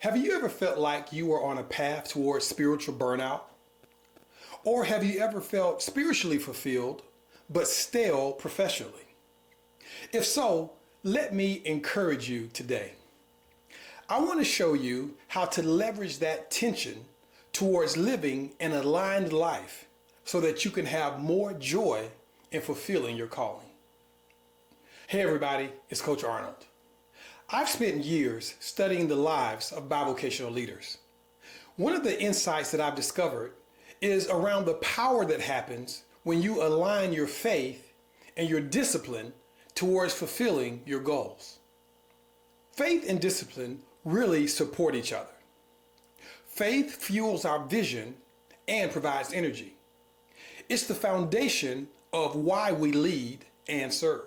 Have you ever felt like you were on a path towards spiritual burnout? Or have you ever felt spiritually fulfilled but stale professionally? If so, let me encourage you today. I want to show you how to leverage that tension towards living an aligned life so that you can have more joy in fulfilling your calling. Hey everybody, it's Coach Arnold. I've spent years studying the lives of bivocational leaders. One of the insights that I've discovered is around the power that happens when you align your faith and your discipline towards fulfilling your goals. Faith and discipline really support each other. Faith fuels our vision and provides energy. It's the foundation of why we lead and serve.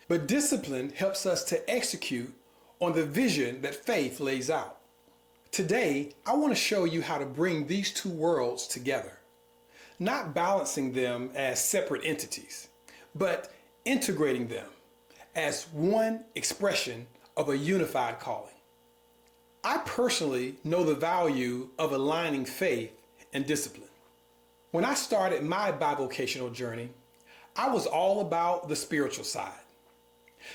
But discipline helps us to execute on the vision that faith lays out. Today, I want to show you how to bring these two worlds together, not balancing them as separate entities, but integrating them as one expression of a unified calling. I personally know the value of aligning faith and discipline. When I started my bivocational journey, I was all about the spiritual side.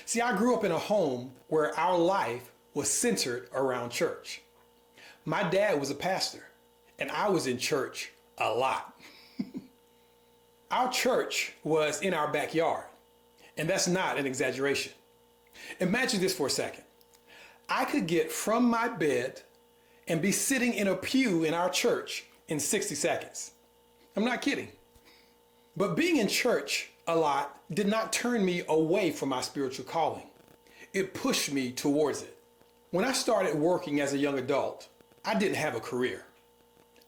See, I grew up in a home where our life was centered around church. My dad was a pastor, and I was in church a lot. Our church was in our backyard, and that's not an exaggeration. Imagine this for a second. I could get from my bed and be sitting in a pew in our church in 60 seconds. I'm not kidding. But being in church a lot did not turn me away from my spiritual calling. It pushed me towards it. When I started working as a young adult, I didn't have a career.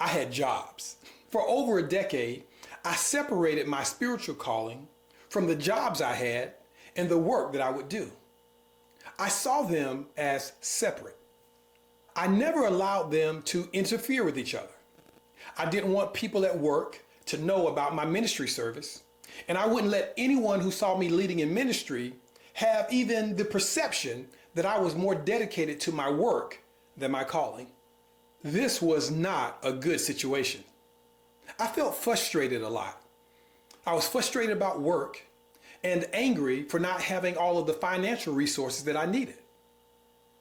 I had jobs. For over a decade, I separated my spiritual calling from the jobs I had and the work that I would do. I saw them as separate. I never allowed them to interfere with each other. I didn't want people at work to know about my ministry service, and I wouldn't let anyone who saw me leading in ministry have even the perception that I was more dedicated to my work than my calling. This was not a good situation. I felt frustrated a lot. I was frustrated about work and angry for not having all of the financial resources that I needed.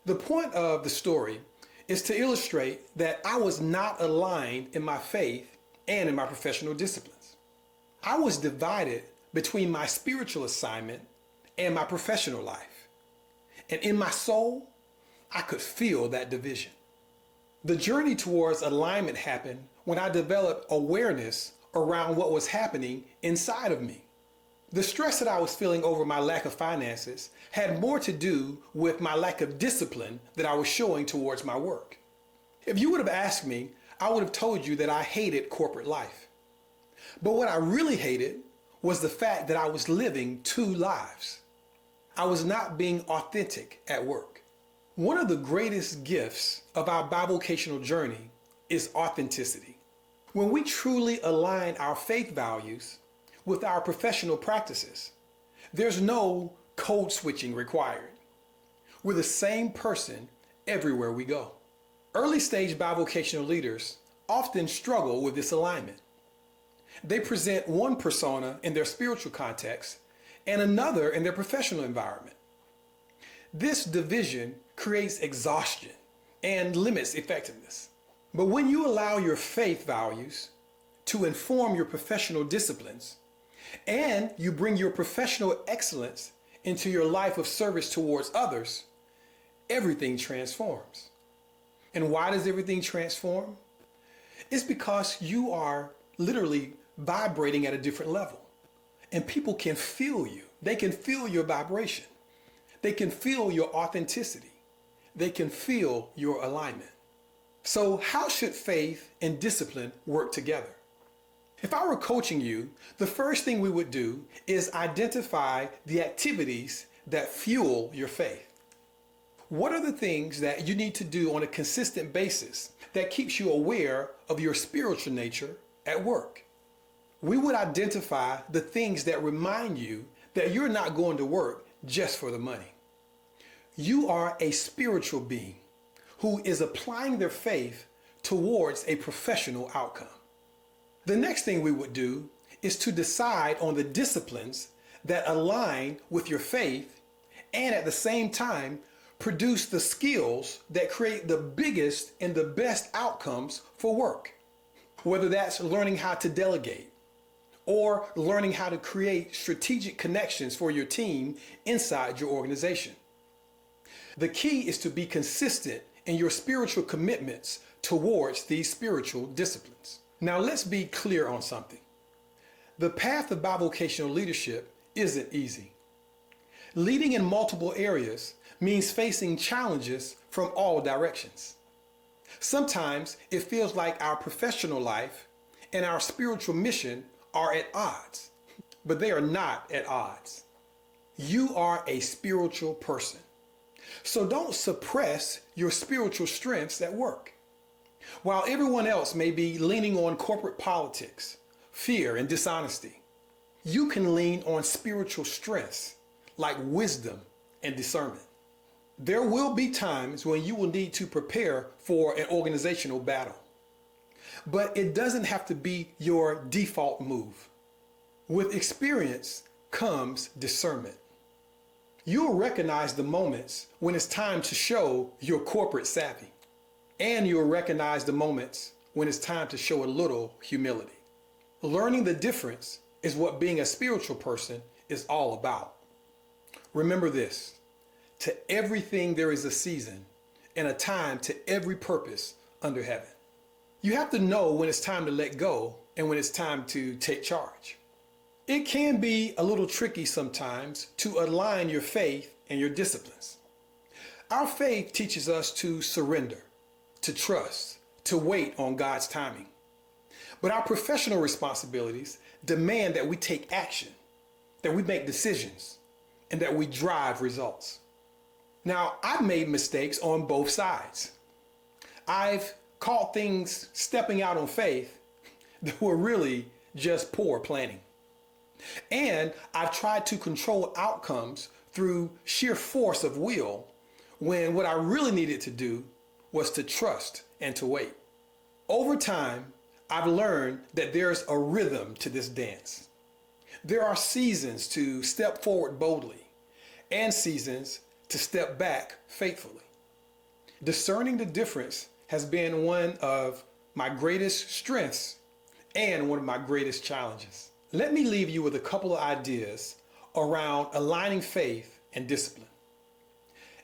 The point of the story is to illustrate that I was not aligned in my faith and in my professional disciplines. I was divided between my spiritual assignment and my professional life. And in my soul, I could feel that division. The journey towards alignment happened when I developed awareness around what was happening inside of me. The stress that I was feeling over my lack of finances had more to do with my lack of discipline that I was showing towards my work. If you would have asked me, I would have told you that I hated corporate life. But what I really hated was the fact that I was living two lives. I was not being authentic at work. One of the greatest gifts of our bivocational journey is authenticity. When we truly align our faith values with our professional practices, there's no code switching required. We're the same person everywhere we go. Early stage bivocational leaders often struggle with this alignment. They present one persona in their spiritual context and another in their professional environment. This division creates exhaustion and limits effectiveness. But when you allow your faith values to inform your professional disciplines, and you bring your professional excellence into your life of service towards others, everything transforms. And why does everything transform? It's because you are literally vibrating at a different level. And people can feel you. They can feel your vibration. They can feel your authenticity. They can feel your alignment. So how should faith and discipline work together? If I were coaching you, the first thing we would do is identify the activities that fuel your faith. What are the things that you need to do on a consistent basis that keeps you aware of your spiritual nature at work? We would identify the things that remind you that you're not going to work just for the money. You are a spiritual being who is applying their faith towards a professional outcome. The next thing we would do is to decide on the disciplines that align with your faith and at the same time produce the skills that create the biggest and the best outcomes for work. Whether that's learning how to delegate or learning how to create strategic connections for your team inside your organization. The key is to be consistent in your spiritual commitments towards these spiritual disciplines. Now let's be clear on something. The path of bivocational leadership isn't easy. Leading in multiple areas means facing challenges from all directions. Sometimes it feels like our professional life and our spiritual mission are at odds, but they are not at odds. You are a spiritual person, so don't suppress your spiritual strengths at work. While everyone else may be leaning on corporate politics, fear, and dishonesty, you can lean on spiritual strengths like wisdom and discernment. There will be times when you will need to prepare for an organizational battle, but it doesn't have to be your default move. With experience comes discernment. You'll recognize the moments when it's time to show your corporate savvy, and you'll recognize the moments when it's time to show a little humility. Learning the difference is what being a spiritual person is all about. Remember this: to everything there is a season and a time to every purpose under heaven. You have to know when it's time to let go and when it's time to take charge. It can be a little tricky sometimes to align your faith and your disciplines. Our faith teaches us to surrender, to trust, to wait on God's timing. But our professional responsibilities demand that we take action, that we make decisions, and that we drive results. Now, I've made mistakes on both sides. I've called things stepping out on faith that were really just poor planning. And I've tried to control outcomes through sheer force of will when what I really needed to do was to trust and to wait. Over time, I've learned that there's a rhythm to this dance. There are seasons to step forward boldly and seasons to step back faithfully. Discerning the difference has been one of my greatest strengths and one of my greatest challenges. Let me leave you with a couple of ideas around aligning faith and discipline.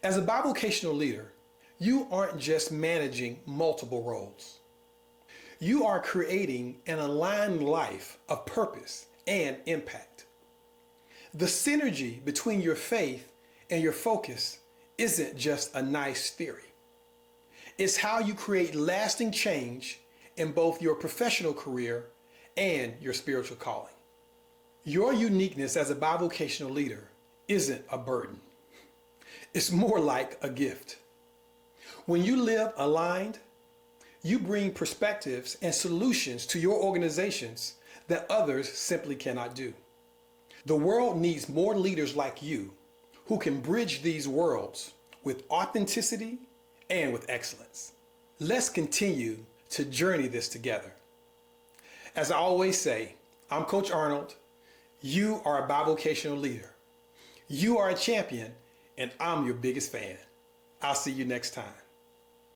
As a bivocational leader, you aren't just managing multiple roles. You are creating an aligned life of purpose and impact. The synergy between your faith and your focus isn't just a nice theory. It's how you create lasting change in both your professional career and your spiritual calling. Your uniqueness as a bivocational leader isn't a burden. It's more like a gift. When you live aligned, you bring perspectives and solutions to your organizations that others simply cannot do. The world needs more leaders like you who can bridge these worlds with authenticity and with excellence. Let's continue to journey this together. As I always say, I'm Coach Arnold. You are a bivocational leader. You are a champion, and I'm your biggest fan. I'll see you next time.